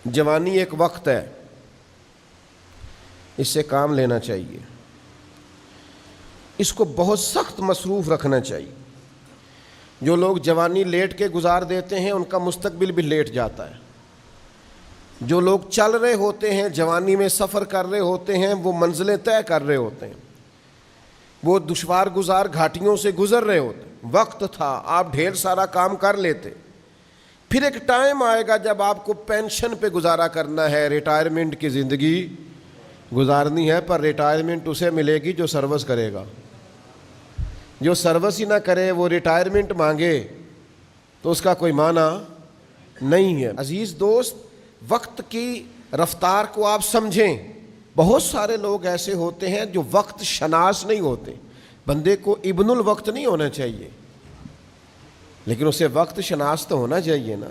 جوانی ایک وقت ہے، اس سے کام لینا چاہیے، اس کو بہت سخت مصروف رکھنا چاہیے۔ جو لوگ جوانی لیٹ کے گزار دیتے ہیں ان کا مستقبل بھی لیٹ جاتا ہے۔ جو لوگ چل رہے ہوتے ہیں، جوانی میں سفر کر رہے ہوتے ہیں، وہ منزلیں طے کر رہے ہوتے ہیں، وہ دشوار گزار گھاٹیوں سے گزر رہے ہوتے ہیں۔ وقت تھا، آپ ڈھیر سارا کام کر لیتے، پھر ایک ٹائم آئے گا جب آپ کو پینشن پہ گزارا کرنا ہے، ریٹائرمنٹ کی زندگی گزارنی ہے، پر ریٹائرمنٹ اسے ملے گی جو سروس کرے گا۔ جو سروس ہی نہ کرے وہ ریٹائرمنٹ مانگے تو اس کا کوئی معنی نہیں ہے۔ عزیز دوست، وقت کی رفتار کو آپ سمجھیں۔ بہت سارے لوگ ایسے ہوتے ہیں جو وقت شناس نہیں ہوتے۔ بندے کو ابن الوقت نہیں ہونا چاہیے، لیکن اسے وقت شناس تو ہونا چاہیے نا۔